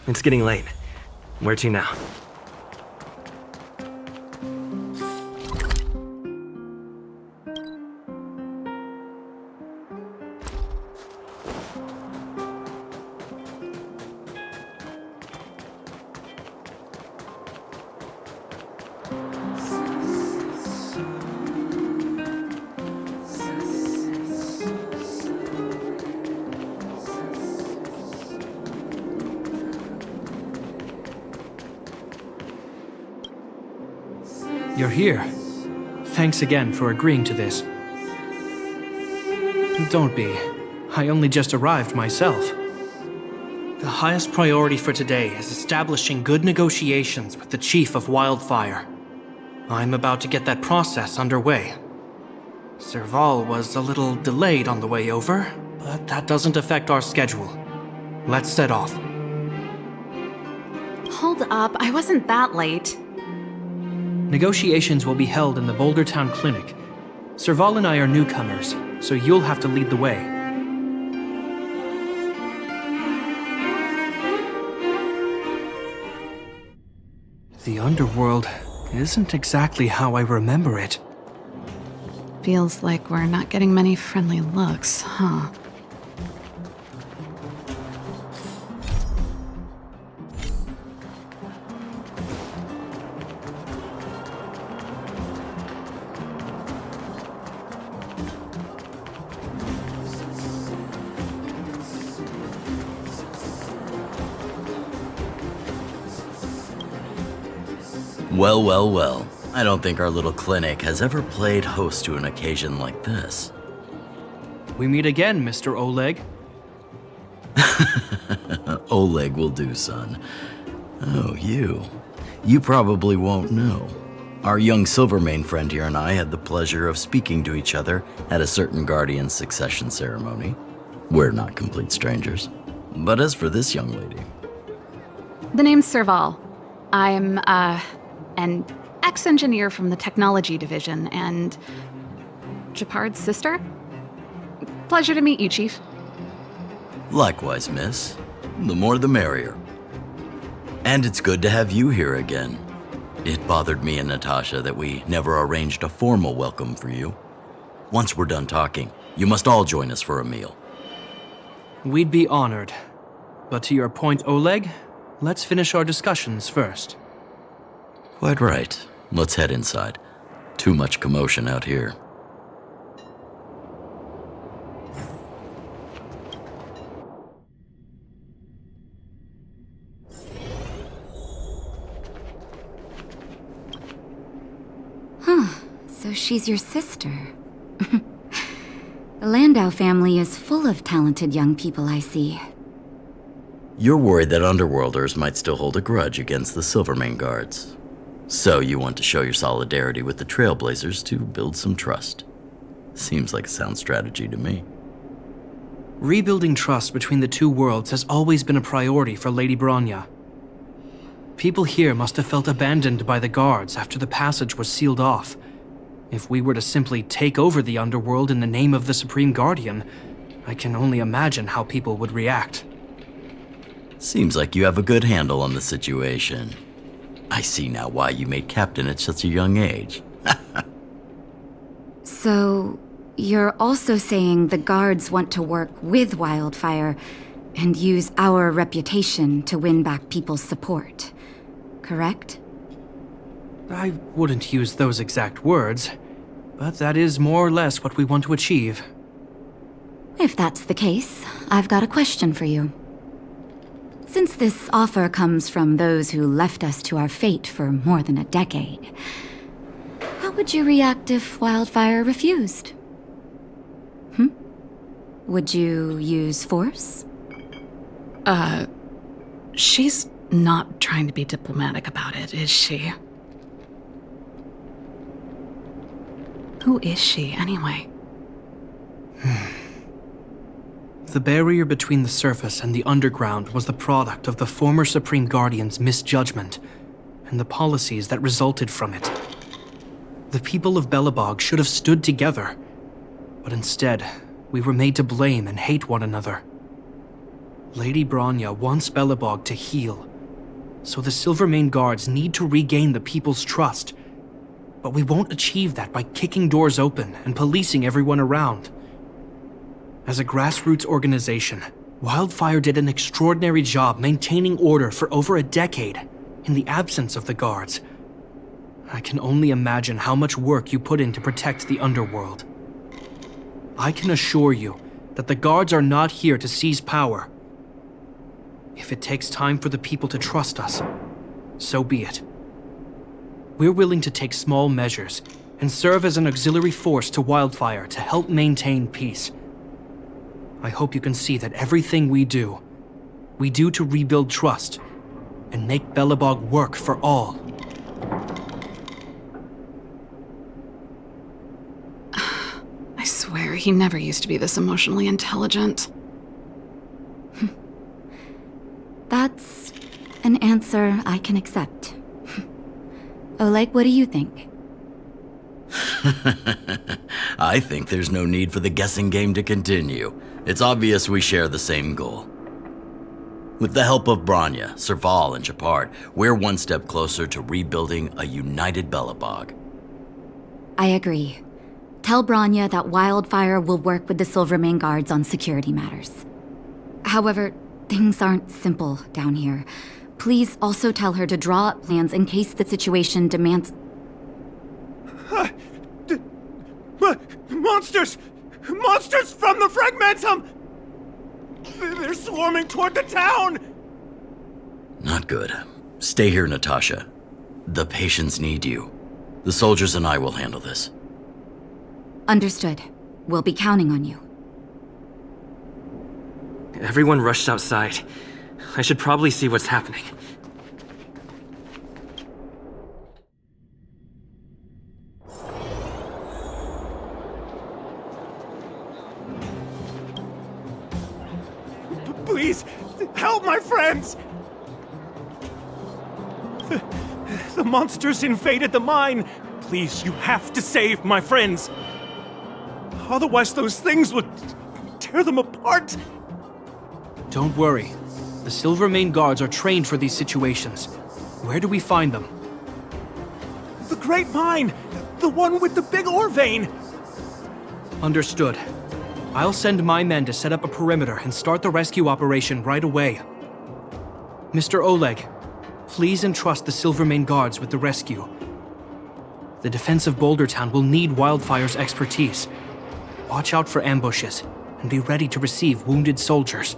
It's getting late. Where to now? You're here. Thanks again for agreeing to this. Don't be. I only just arrived myself. The highest priority for today is establishing good negotiations with the Chief of Wildfire. I'm about to get that process underway. Serval was a little delayed on the way over, but that doesn't affect our schedule. Let's set off. Hold up, I wasn't that late. Negotiations will be held in the Bouldertown Clinic. Serval and I are newcomers, so you'll have to lead the way. The underworld isn't exactly how I remember it. Feels like we're not getting many friendly looks, huh? Well. I don't think our little clinic has ever played host to an occasion like this. We meet again, Mr. Oleg. Oleg will do, son. Oh, you. You probably won't know. Our young Silvermane friend here and I had the pleasure of speaking to each other at a certain Guardian succession ceremony. We're not complete strangers. But as for this young lady... The name's Serval. I'm, an ex-engineer from the technology division and Gepard's sister? Pleasure to meet you, Chief. Likewise, miss. The more the merrier. And it's good to have you here again. It bothered me and Natasha that we never arranged a formal welcome for you. Once we're done talking, you must all join us for a meal. We'd be honored. But to your point, Oleg, let's finish our discussions first. Quite right. Let's head inside. Too much commotion out here. So she's your sister. The Landau family is full of talented young people, I see. You're worried that Underworlders might still hold a grudge against the Silvermane guards. So you want to show your solidarity with the Trailblazers to build some trust. Seems like a sound strategy to me. Rebuilding trust between the two worlds has always been a priority for Lady Bronya. People here must have felt abandoned by the guards after the passage was sealed off. If we were to simply take over the underworld in the name of the Supreme Guardian, I can only imagine how people would react. Seems like you have a good handle on the situation. I see now why you made captain at such a young age. So, you're also saying the guards want to work with Wildfire and use our reputation to win back people's support, correct? I wouldn't use those exact words, but that is more or less what we want to achieve. If that's the case, I've got a question for you. Since this offer comes from those who left us to our fate for more than a decade, how would you react if Wildfire refused? Would you use force? She's not trying to be diplomatic about it, is she? Who is she, anyway? The barrier between the surface and the underground was the product of the former Supreme Guardian's misjudgment and the policies that resulted from it. The people of Belobog should have stood together, but instead, we were made to blame and hate one another. Lady Bronya wants Belobog to heal, so the Silvermane Guards need to regain the people's trust. But we won't achieve that by kicking doors open and policing everyone around. As a grassroots organization, Wildfire did an extraordinary job maintaining order for over a decade in the absence of the Guards. I can only imagine how much work you put in to protect the underworld. I can assure you that the Guards are not here to seize power. If it takes time for the people to trust us, so be it. We're willing to take small measures and serve as an auxiliary force to Wildfire to help maintain peace. I hope you can see that everything we do to rebuild trust and make Belobog work for all. I swear, he never used to be this emotionally intelligent. That's an answer I can accept. Oleg, what do you think? I think there's no need for the guessing game to continue. It's obvious we share the same goal. With the help of Bronya, Serval, and Gepard, we're one step closer to rebuilding a united Belobog. I agree. Tell Bronya that Wildfire will work with the Silvermane Guards on security matters. However, things aren't simple down here. Please also tell her to draw up plans in case the situation demands... Monsters! Monsters from the Fragmentum! They're swarming toward the town! Not good. Stay here, Natasha. The patients need you. The soldiers and I will handle this. Understood. We'll be counting on you. Everyone rushed outside. I should probably see what's happening. Please, help my friends! The monsters invaded the mine. Please, you have to save my friends. Otherwise, those things would tear them apart. Don't worry. The Silvermane Guards are trained for these situations. Where do we find them? The Great Mine! The one with the big ore vein! Understood. I'll send my men to set up a perimeter and start the rescue operation right away. Mr. Oleg, please entrust the Silvermane Guards with the rescue. The defense of Boulder Town will need Wildfire's expertise. Watch out for ambushes and be ready to receive wounded soldiers.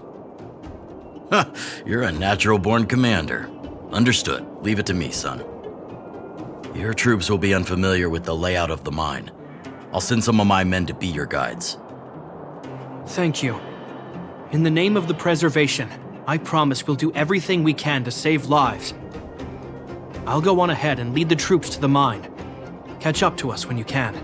You're a natural-born commander. Understood. Leave it to me, son. Your troops will be unfamiliar with the layout of the mine. I'll send some of my men to be your guides. Thank you. In the name of the preservation, I promise we'll do everything we can to save lives. I'll go on ahead and lead the troops to the mine. Catch up to us when you can.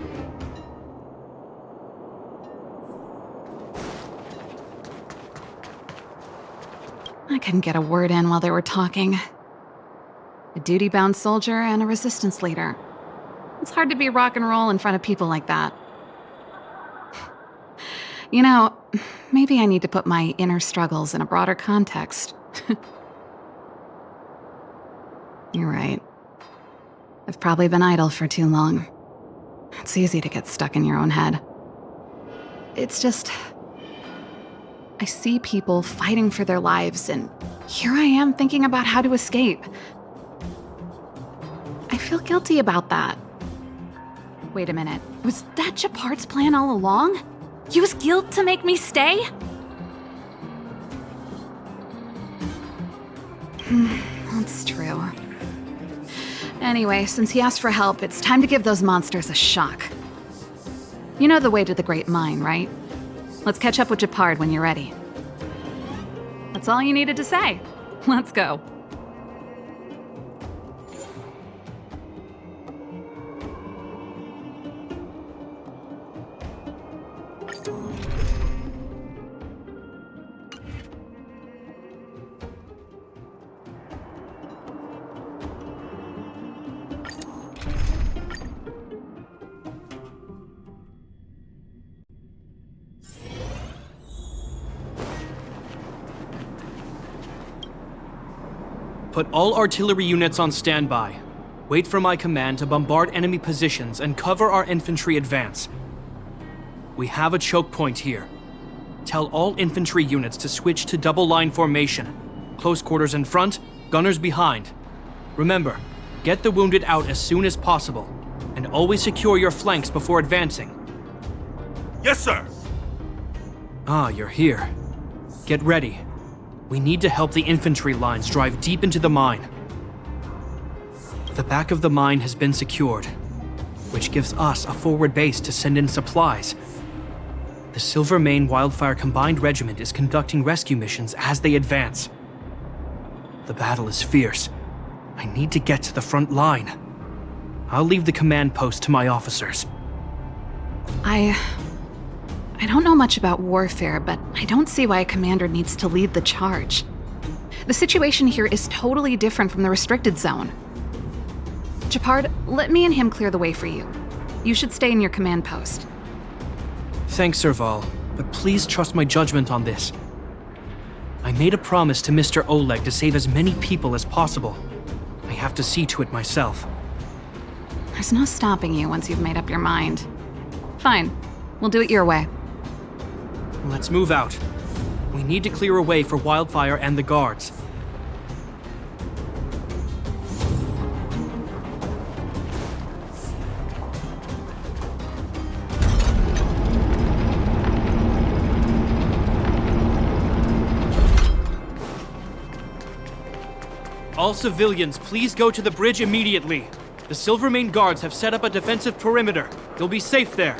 I couldn't get a word in while they were talking. A duty-bound soldier and a resistance leader. It's hard to be rock and roll in front of people like that. You know, maybe I need to put my inner struggles in a broader context. You're right. I've probably been idle for too long. It's easy to get stuck in your own head. It's just... I see people fighting for their lives, and here I am thinking about how to escape. I feel guilty about that. Wait a minute. Was that Gepard's plan all along? Use guilt to make me stay? That's true. Anyway, since he asked for help, it's time to give those monsters a shock. You know the way to the Great Mine, right? Let's catch up with Gepard when you're ready. That's all you needed to say. Let's go. Put all artillery units on standby. Wait for my command to bombard enemy positions and cover our infantry advance. We have a choke point here. Tell all infantry units to switch to double line formation. Close quarters in front, gunners behind. Remember, get the wounded out as soon as possible, and always secure your flanks before advancing. Yes, sir! Ah, you're here. Get ready. We need to help the infantry lines drive deep into the mine. The back of the mine has been secured, which gives us a forward base to send in supplies. The Silvermane Wildfire Combined Regiment is conducting rescue missions as they advance. The battle is fierce. I need to get to the front line. I'll leave the command post to my officers. I don't know much about warfare, but I don't see why a commander needs to lead the charge. The situation here is totally different from the restricted zone. Gepard, let me and him clear the way for you. You should stay in your command post. Thanks, Serval, but please trust my judgment on this. I made a promise to Mr. Oleg to save as many people as possible. I have to see to it myself. There's no stopping you once you've made up your mind. Fine, we'll do it your way. Let's move out. We need to clear a way for Wildfire and the guards. All civilians, please go to the bridge immediately. The Silvermane guards have set up a defensive perimeter. You'll be safe there.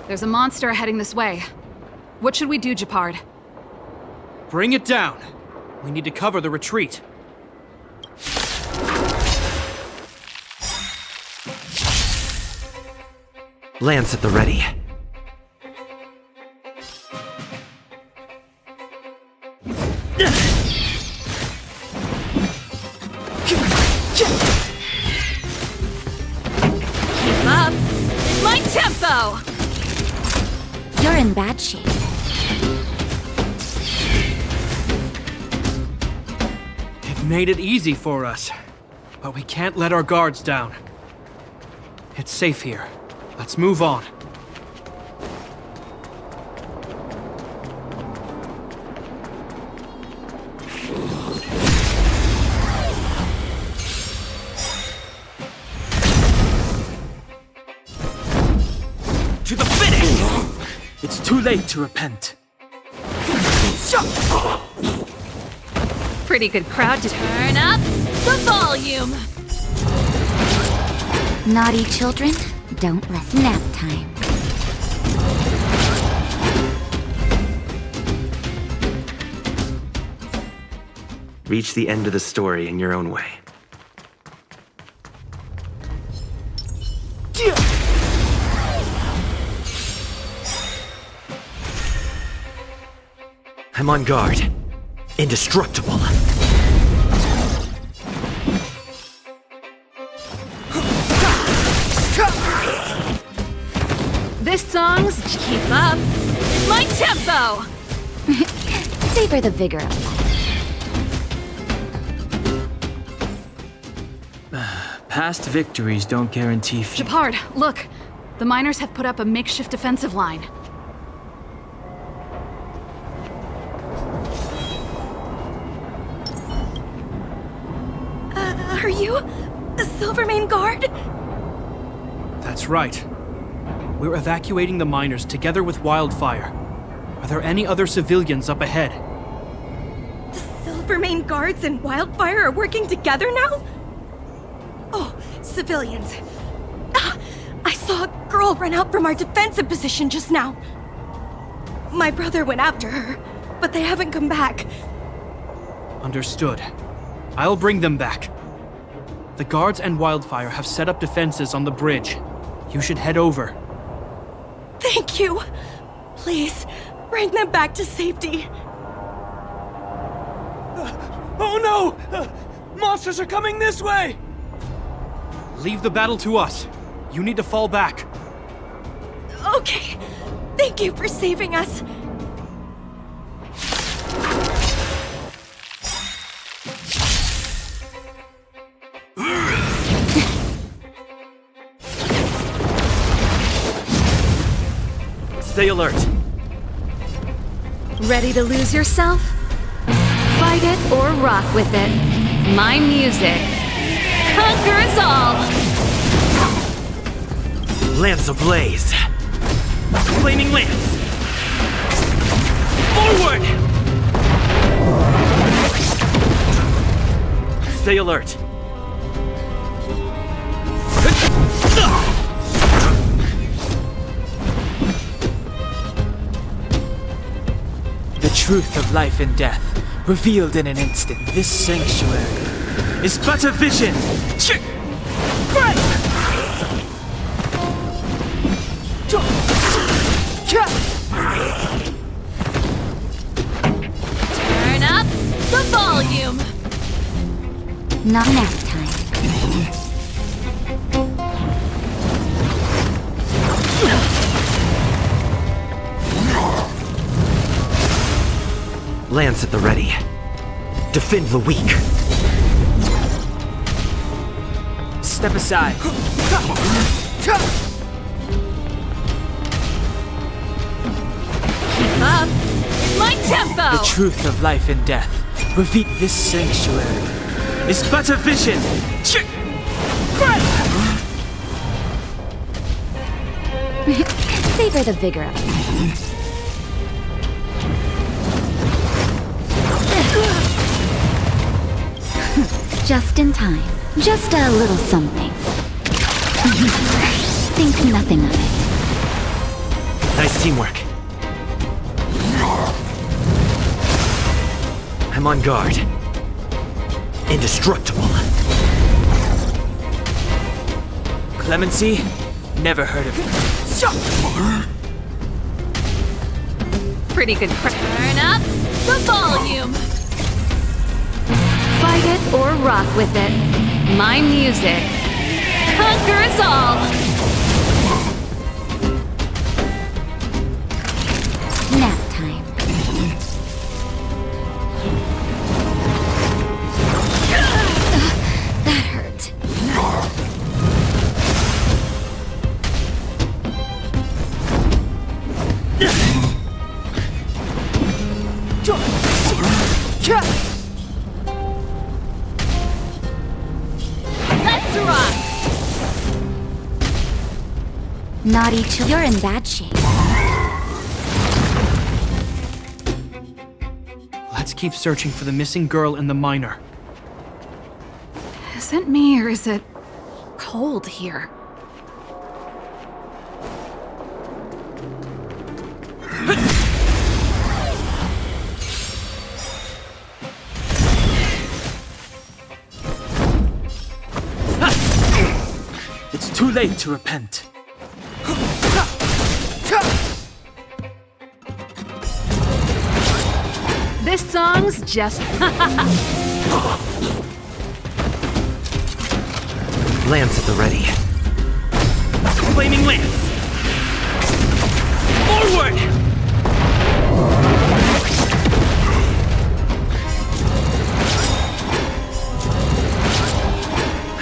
There's a monster heading this way. What should we do, Gepard? Bring it down. We need to cover the retreat. Lance at the ready. Keep up! My tempo! You're in bad shape. It made it easy for us, but we can't let our guards down. It's safe here. Let's move on. To the finish! It's too late to repent. Pretty good crowd to turn up the volume! Naughty children, don't rest nap time. Reach the end of the story in your own way. I'm on guard. Indestructible. This song's Keep Up! My tempo! Savor the vigor of life. Past victories don't guarantee Gepard, look! The miners have put up a makeshift defensive line. Are you a Silvermane guard? That's right. We're evacuating the miners together with Wildfire. Are there any other civilians up ahead? The Silvermane guards and Wildfire are working together now? Oh, civilians. Ah, I saw a girl run out from our defensive position just now. My brother went after her, but they haven't come back. Understood. I'll bring them back. The guards and Wildfire have set up defenses on the bridge. You should head over. Thank you. Please, bring them back to safety. Oh no! Monsters are coming this way! Leave the battle to us. You need to fall back. Okay. Thank you for saving us. Stay alert. Ready to lose yourself? Fight it or rock with it. My music conquers all. Lance ablaze. Flaming lance. Forward! Stay alert. The truth of life and death, revealed in an instant. This sanctuary is but a vision. Turn up the volume. Not nap time. Lance at the ready. Defend the weak. Step aside. Keep up. My tempo. The truth of life and death, reveal this sanctuary is but a vision. Savor the vigor of it. Just in time. Just a little something. Think nothing of it. Nice teamwork. I'm on guard. Indestructible. Clemency? Never heard of it. Pretty good. Turn up the volume. Fight it or rock with it. My music conquers all. Nap time. That hurt. Let's rock. Naughty you're in bad shape. Let's keep searching for the missing girl and the miner. Is it me or is it cold here? It's too late to repent. This song's just Lance at the ready. Flaming lance. Forward!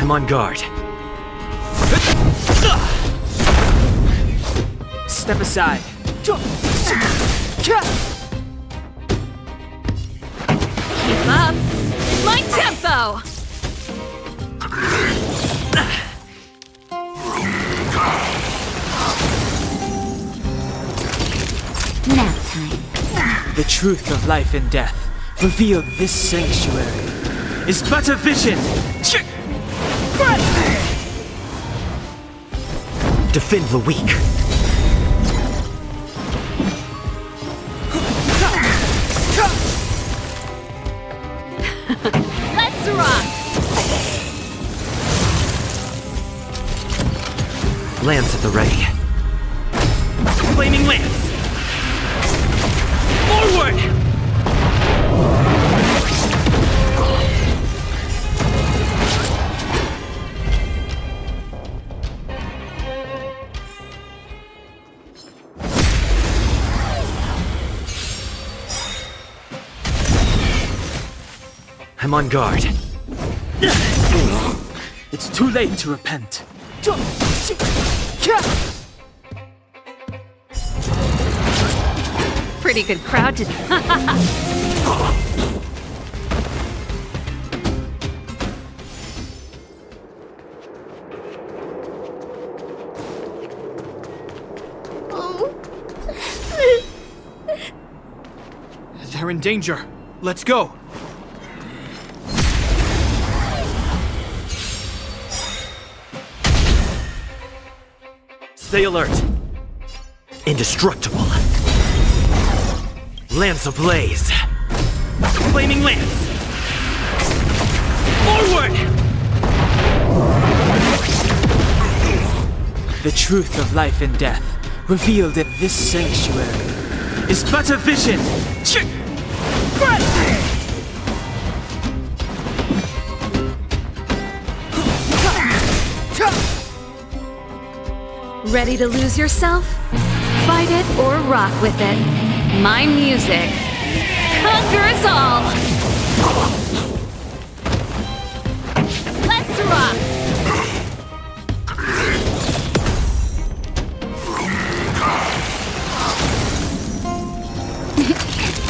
I'm on guard. Step aside. keep up. My tempo. Nap time. The truth of life and death, revealed this sanctuary, is but a vision. Defend the weak. Let's rock. Lance at the ready. Flaming lance. Forward! I'm on guard. It's too late to repent. pretty good crowd today. They're in danger. Let's go. Stay alert. Indestructible. Lance ablaze. Flaming lance. Forward! The truth of life and death, revealed in this sanctuary, is but a vision. Ready to lose yourself? Fight it or rock with it. My music conquers all. Let's rock!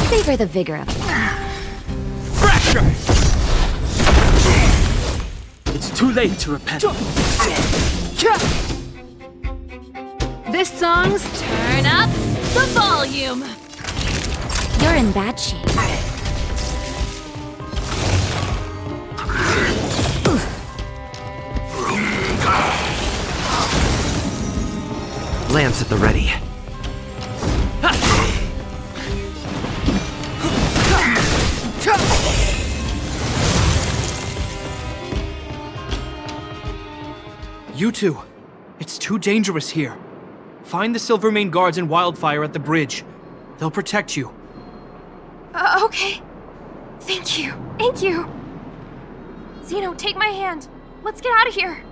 Savor the vigor of it. Fracture! It's too late to repent. This song's turn up the volume. You're in bad shape. Lance at the ready. You two, it's too dangerous here. Find the Silvermane guards and Wildfire at the bridge. They'll protect you. Okay. Thank you. Thank you. Zeno, take my hand. Let's get out of here.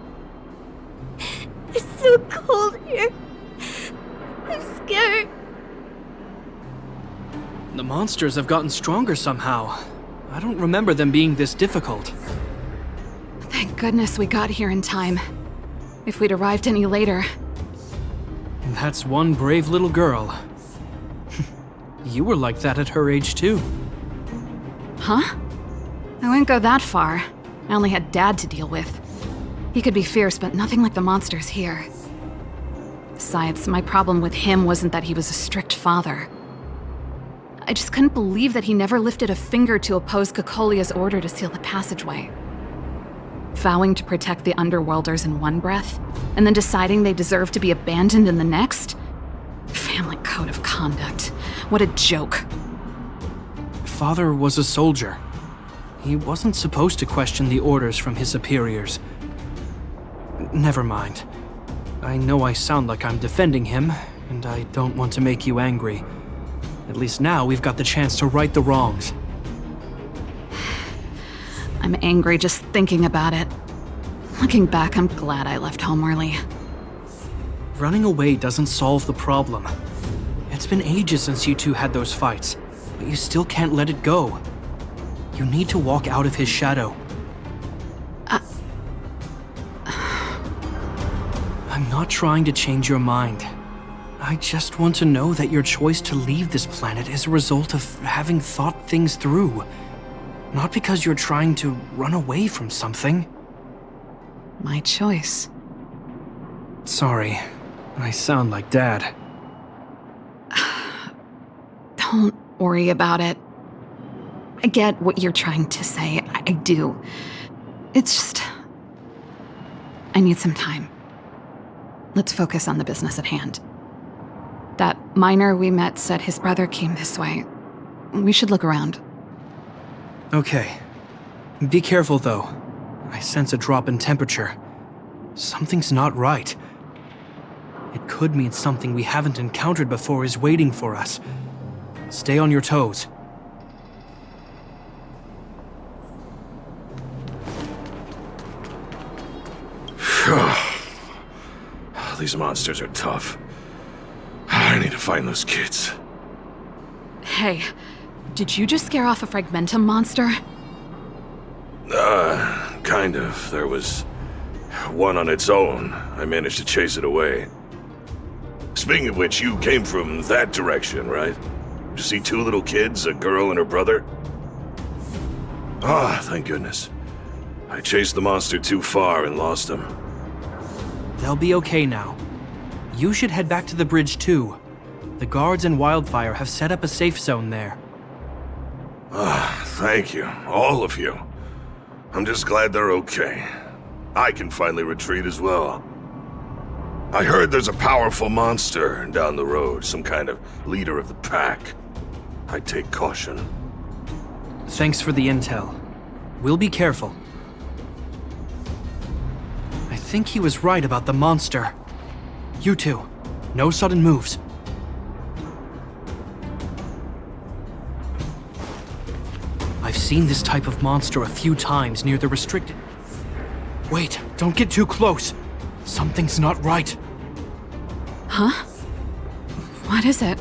It's so cold here. I'm scared. The monsters have gotten stronger somehow. I don't remember them being this difficult. Thank goodness we got here in time. If we'd arrived any later... That's one brave little girl. You were like that at her age, too. Huh? I wouldn't go that far. I only had Dad to deal with. He could be fierce, but nothing like the monsters here. Besides, my problem with him wasn't that he was a strict father. I just couldn't believe that he never lifted a finger to oppose Cocolia's order to seal the passageway. Vowing to protect the Underworlders in one breath, and then deciding they deserve to be abandoned in the next? Family code of conduct. What a joke. Father was a soldier. He wasn't supposed to question the orders from his superiors. Never mind. I know I sound like I'm defending him, and I don't want to make you angry. At least now we've got the chance to right the wrongs. I'm angry just thinking about it. Looking back, I'm glad I left home early. Running away doesn't solve the problem. It's been ages since you two had those fights, but you still can't let it go. You need to walk out of his shadow. I'm not trying to change your mind. I just want to know that your choice to leave this planet is a result of having thought things through. Not because you're trying to run away from something. My choice. Sorry, I sound like Dad. Don't worry about it. I get what you're trying to say. I do. It's just... I need some time. Let's focus on the business at hand. That miner we met said his brother came this way. We should look around. Okay. Be careful, though. I sense a drop in temperature. Something's not right. It could mean something we haven't encountered before is waiting for us. Stay on your toes. These monsters are tough. I need to find those kids. Hey, did you just scare off a Fragmentum monster? Kind of. There was one on its own. I managed to chase it away. Speaking of which, you came from that direction, right? You see 2 little kids, a girl and her brother? Ah, thank goodness. I chased the monster too far and lost him. They'll be okay now. You should head back to the bridge too. The guards and Wildfire have set up a safe zone there. Ah, thank you, all of you. I'm just glad they're okay. I can finally retreat as well. I heard there's a powerful monster down the road, some kind of leader of the pack. I'd take caution. Thanks for the intel. We'll be careful. I think he was right about the monster. You two, no sudden moves. I've seen this type of monster a few times near the restricted... Wait, don't get too close. Something's not right. Huh? What is it?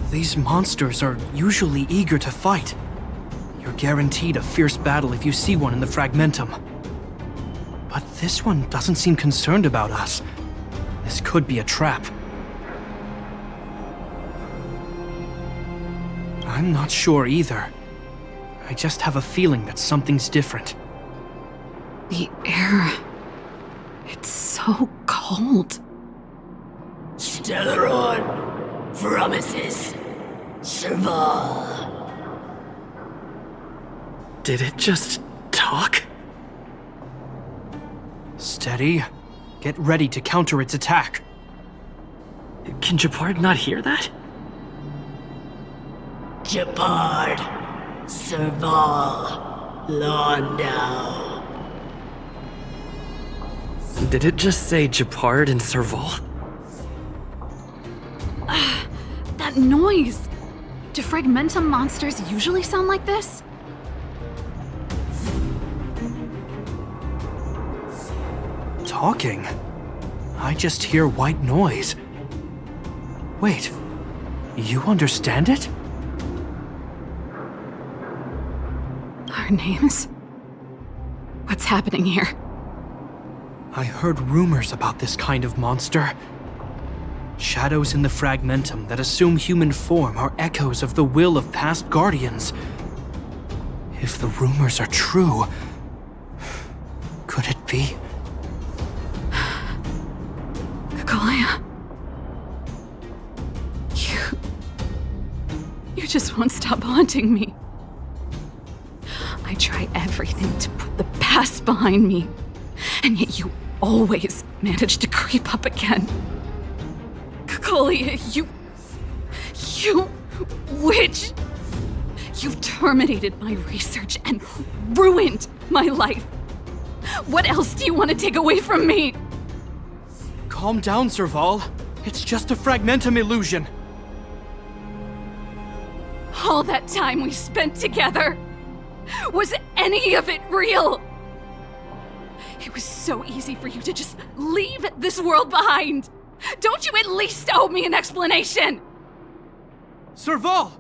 These monsters are usually eager to fight. You're guaranteed a fierce battle if you see one in the Fragmentum. But this one doesn't seem concerned about us. This could be a trap. I'm not sure either. I just have a feeling that something's different. The air... It's so cold. Stellaron promises Serval. Did it just talk? Steady. Get ready to counter its attack. Can Gepard not hear that? Gepard, Serval, Landau. Did it just say Gepard and Serval? That noise! Do Fragmentum monsters usually sound like this? Talking? I just hear white noise. Wait, you understand it? Our names? What's happening here? I heard rumors about this kind of monster. Shadows in the Fragmentum that assume human form are echoes of the will of past guardians. If the rumors are true, could it be? Kakolia. You just won't stop haunting me. I try everything to put the past behind me, and yet you always manage to creep up again. Kakolia, you witch! You've terminated my research and ruined my life. What else do you want to take away from me? Calm down, Serval. It's just a Fragmentum illusion. All that time we spent together, was any of it real? It was so easy for you to just leave this world behind. Don't you at least owe me an explanation? Serval!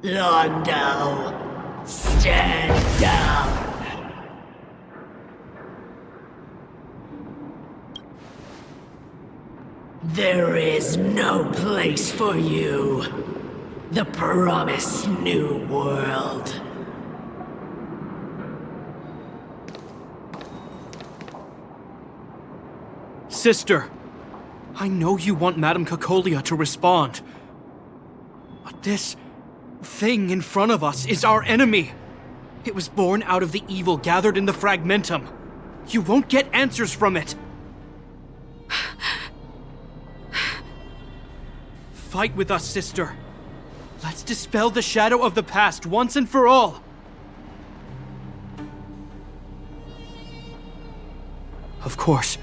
Landau, stand down. There is no place for you. The promised new world. Sister, I know you want Madame Kakolia to respond. But this thing in front of us is our enemy. It was born out of the evil gathered in the Fragmentum. You won't get answers from it. Fight with us, sister. Let's dispel the shadow of the past once and for all. Of course,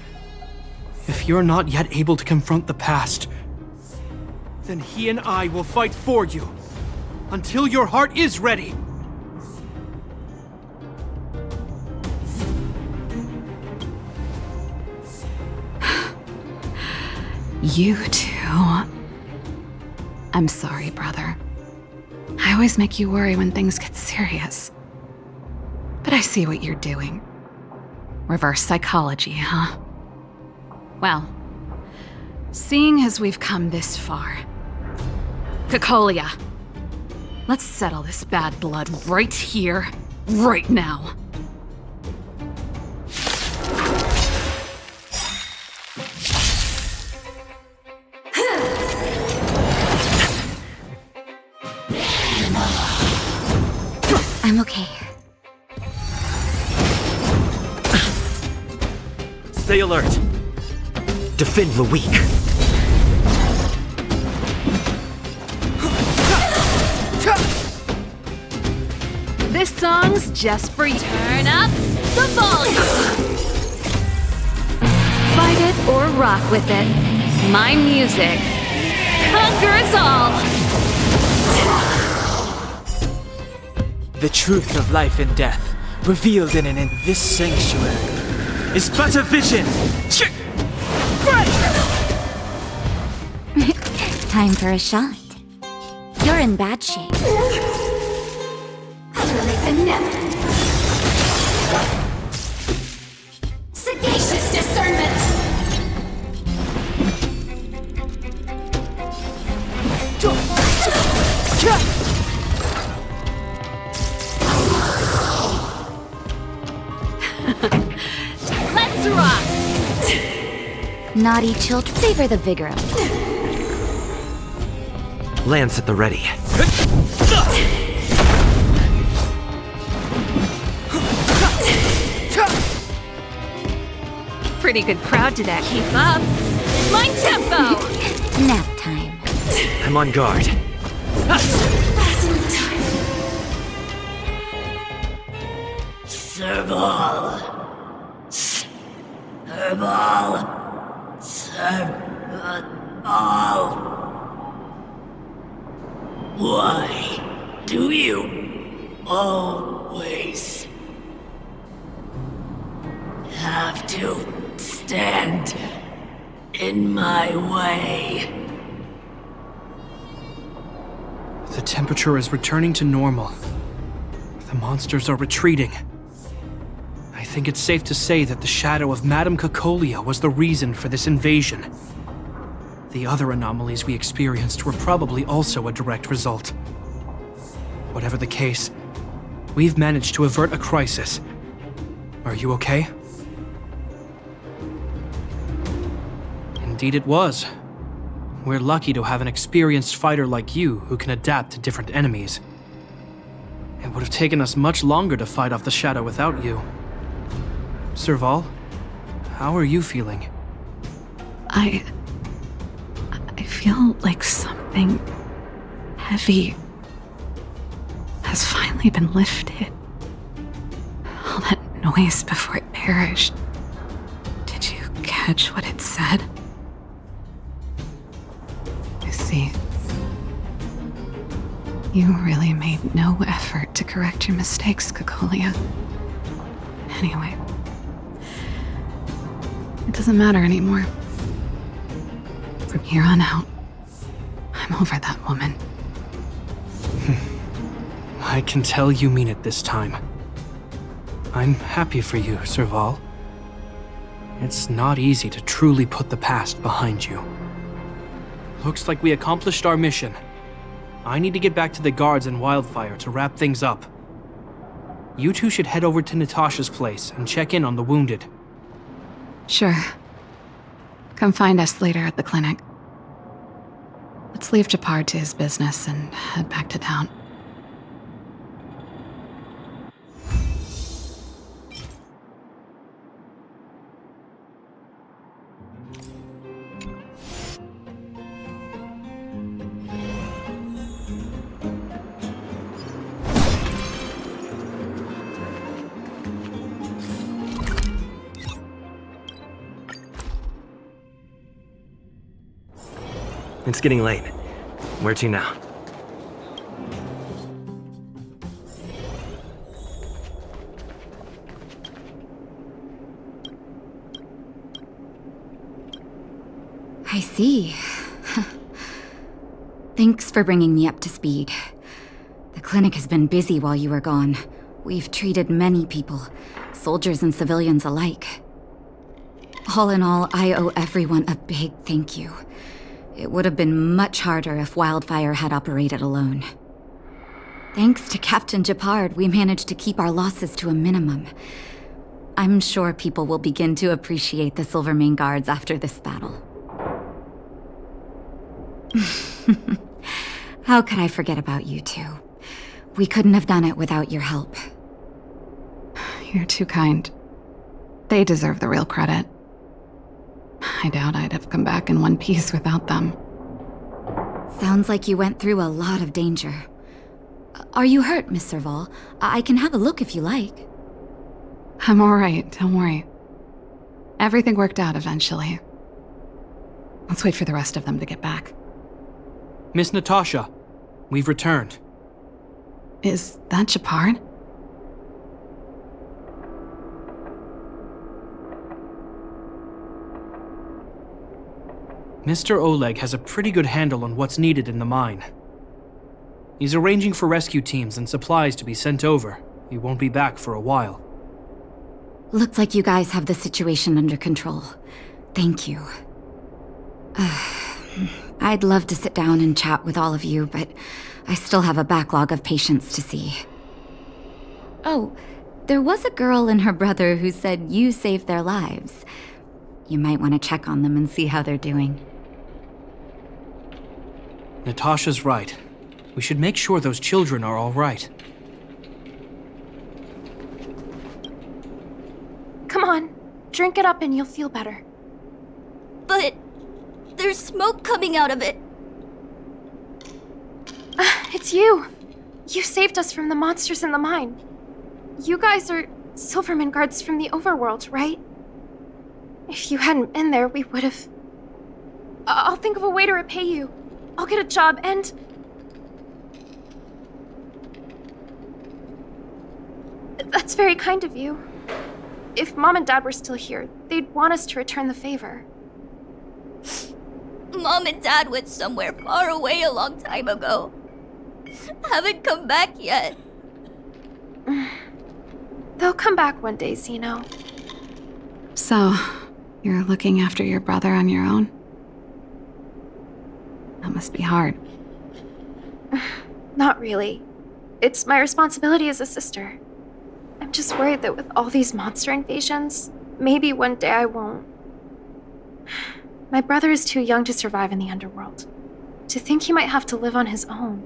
if you're not yet able to confront the past, then he and I will fight for you until your heart is ready. You two. I'm sorry, brother. I always make you worry when things get serious. But I see what you're doing. Reverse psychology, huh? Well, seeing as we've come this far, Cacolia. Let's settle this bad blood right here, right now. I'm okay. Stay alert. Defend the weak. This song's just for you. Turn up the volume. Fight it or rock with it. My music conquers all. The truth of life and death, revealed in this sanctuary, is but a vision. Time for a shot. You're in bad shape. Sagacious discernment! Let's rock. Naughty children. Savor the vigor of it. Lance at the ready. Pretty good crowd today. Keep up. My tempo. Nap time. I'm on guard. Serval. Serval. Serval. Why do you always have to stand in my way? The temperature is returning to normal. The monsters are retreating. I think it's safe to say that the shadow of Madame Cacolia was the reason for this invasion. The other anomalies we experienced were probably also a direct result. Whatever the case, we've managed to avert a crisis. Are you okay? Indeed it was. We're lucky to have an experienced fighter like you who can adapt to different enemies. It would have taken us much longer to fight off the shadow without you. Serval, how are you feeling? I feel like something heavy has finally been lifted. All that noise before it perished. Did you catch what it said? You see, you really made no effort to correct your mistakes, Cacolia. Anyway, it doesn't matter anymore. From here on out, I'm over that woman. I can tell you mean it this time. I'm happy for you, Serval. It's not easy to truly put the past behind you. Looks like we accomplished our mission. I need to get back to the guards in Wildfire to wrap things up. You two should head over to Natasha's place and check in on the wounded. Sure. Come find us later at the clinic. Let's leave Gepard to his business and head back to town. It's getting late. Where to now? I see. Thanks for bringing me up to speed. The clinic has been busy while you were gone. We've treated many people, soldiers and civilians alike. All in all, I owe everyone a big thank you. It would have been much harder if Wildfire had operated alone. Thanks to Captain Gepard, we managed to keep our losses to a minimum. I'm sure people will begin to appreciate the Silvermane Guards after this battle. How could I forget about you two? We couldn't have done it without your help. You're too kind. They deserve the real credit. I doubt I'd have come back in one piece without them. Sounds like you went through a lot of danger. Are you hurt, Miss Serval? I can have a look if you like. I'm alright, don't worry. Everything worked out eventually. Let's wait for the rest of them to get back. Miss Natasha, we've returned. Is that Gepard? Mr. Oleg has a pretty good handle on what's needed in the mine. He's arranging for rescue teams and supplies to be sent over. He won't be back for a while. Looks like you guys have the situation under control. Thank you. I'd love to sit down and chat with all of you, but I still have a backlog of patients to see. Oh, there was a girl and her brother who said you saved their lives. You might want to check on them and see how they're doing. Natasha's right. We should make sure those children are all right. Come on, drink it up and you'll feel better. But there's smoke coming out of it. It's you. You saved us from the monsters in the mine. You guys are Silvermane guards from the overworld, right? If you hadn't been there, we would have... I'll think of a way to repay you. I'll get a job and... That's very kind of you. If Mom and Dad were still here, they'd want us to return the favor. Mom and Dad went somewhere far away a long time ago. Haven't come back yet. They'll come back one day, Zeno. So, you're looking after your brother on your own? That must be hard. Not really. It's my responsibility as a sister. I'm just worried that with all these monster invasions, maybe one day I won't. My brother is too young to survive in the underworld. To think he might have to live on his own.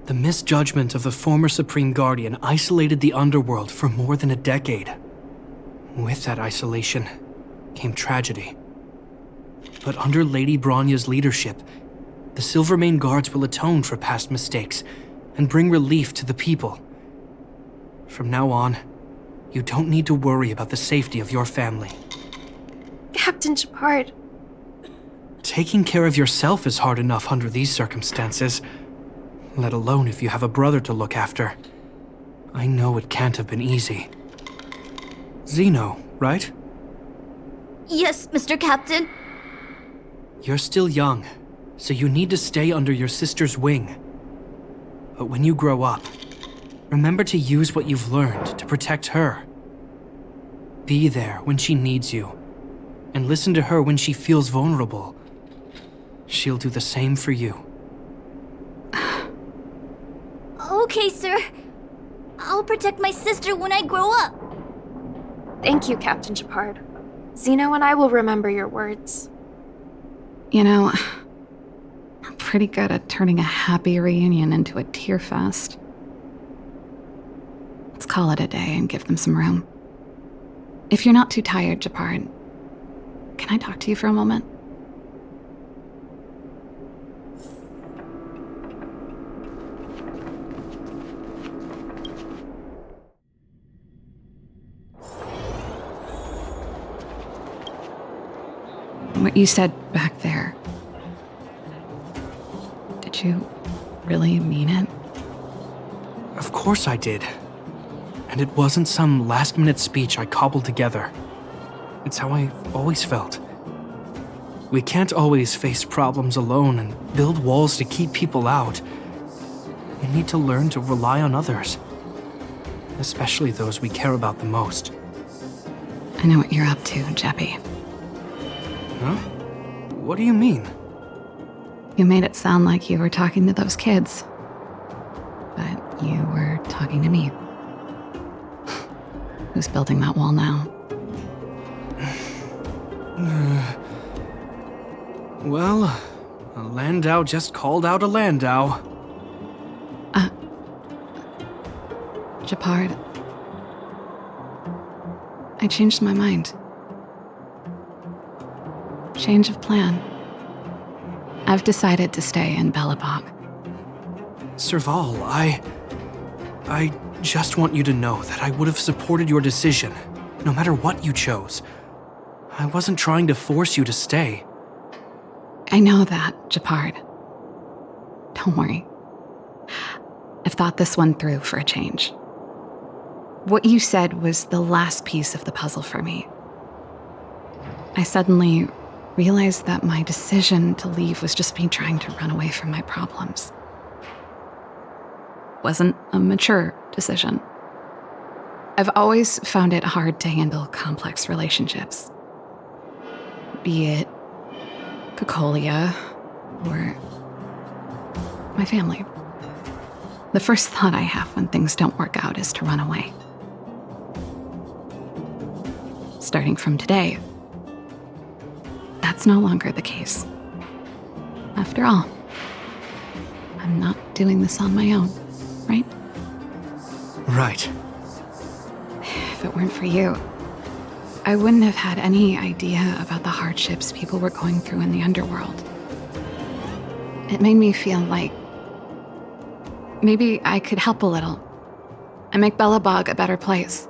The misjudgment of the former Supreme Guardian isolated the underworld for more than a decade. With that isolation came tragedy. But under Lady Bronya's leadership, the Silvermane Guards will atone for past mistakes and bring relief to the people. From now on, you don't need to worry about the safety of your family. Captain Gepard. Taking care of yourself is hard enough under these circumstances, let alone if you have a brother to look after. I know it can't have been easy. Zeno, right? Yes, Mr. Captain. You're still young, so you need to stay under your sister's wing. But when you grow up, remember to use what you've learned to protect her. Be there when she needs you, and listen to her when she feels vulnerable. She'll do the same for you. Okay, sir. I'll protect my sister when I grow up. Thank you, Captain Gepard. Zeno and I will remember your words. You know, I'm pretty good at turning a happy reunion into a tear fest. Let's call it a day and give them some room. If you're not too tired, Gepard, can I talk to you for a moment? What you said back there, did you really mean it? Of course I did. And it wasn't some last-minute speech I cobbled together. It's how I've always felt. We can't always face problems alone and build walls to keep people out. We need to learn to rely on others, especially those we care about the most. I know what you're up to, Jeppy. Huh? What do you mean? You made it sound like you were talking to those kids. But you were talking to me. Who's building that wall now? Well, a Landau just called out a Landau. Gepard. I changed my mind. Change of plan. I've decided to stay in Belobog. Serval, I just want you to know that I would have supported your decision, no matter what you chose. I wasn't trying to force you to stay. I know that, Gepard. Don't worry. I've thought this one through for a change. What you said was the last piece of the puzzle for me. I suddenly realized that my decision to leave was just me trying to run away from my problems. Wasn't a mature decision. I've always found it hard to handle complex relationships. Be it Cocolia or my family. The first thought I have when things don't work out is to run away. Starting from today, that's no longer the case. After all, I'm not doing this on my own, right? Right. If it weren't for you, I wouldn't have had any idea about the hardships people were going through in the underworld. It made me feel like maybe I could help a little and make Belobog a better place.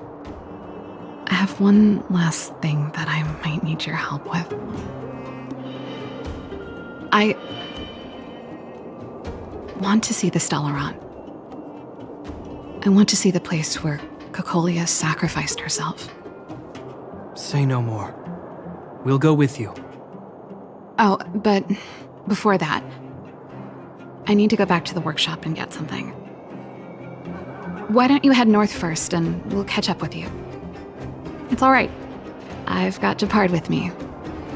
I have one last thing that I might need your help with. I want to see the Stellaron. I want to see the place where Cocolia sacrificed herself. Say no more. We'll go with you. Oh, but before that, I need to go back to the workshop and get something. Why don't you head north first and we'll catch up with you? It's all right. I've got Gepard with me.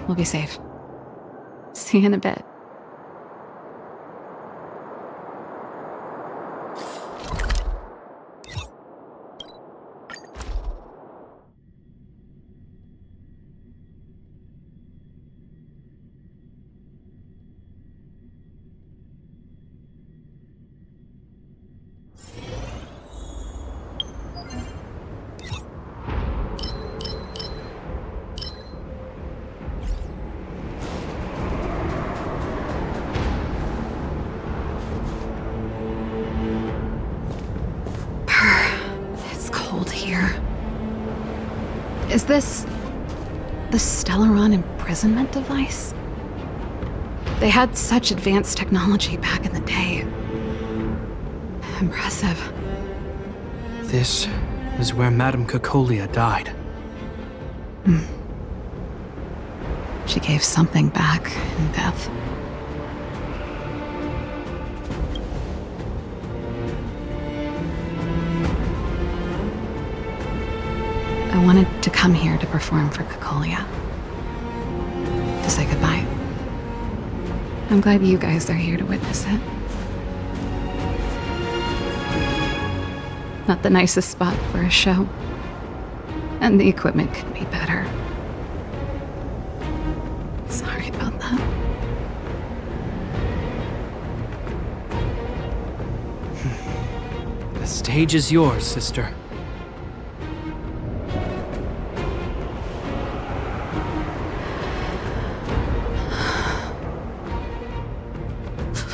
We'll be safe. See you in a bit. Is this the Stellaron imprisonment device? They had such advanced technology back in the day. Impressive. This is where Madame Cocolia died. She gave something back in death. I wanted to come here to perform for Cocolia. To say goodbye. I'm glad you guys are here to witness it. Not the nicest spot for a show. And the equipment could be better. Sorry about that. The stage is yours, sister.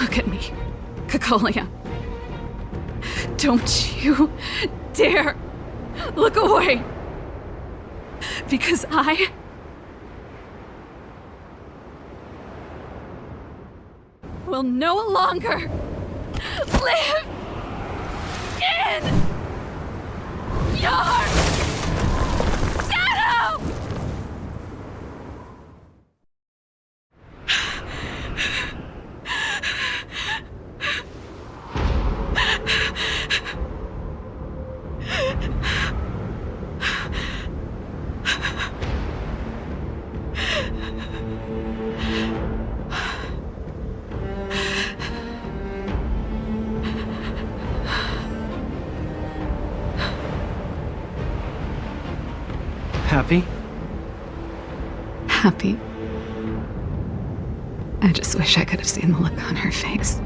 Look at me, Cocolia. Don't you dare look away. Because I will no longer live in your shadow! Happy? Happy. I just wish I could have seen the look on her face.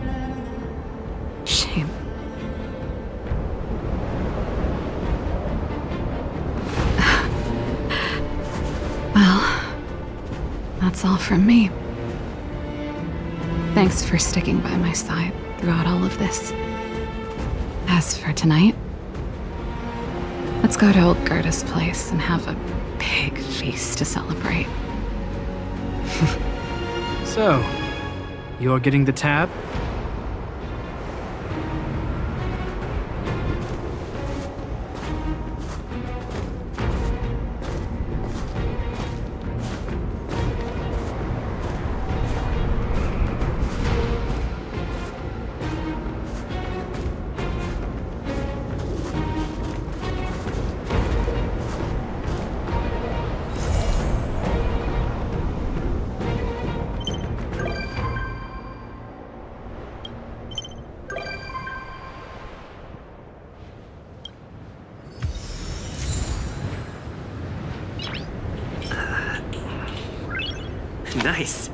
Shame. Well, that's all from me. Thanks for sticking by my side throughout all of this. As for tonight, let's go to old Gerda's place and have a big feast to celebrate. So, you're getting the tab? Nice.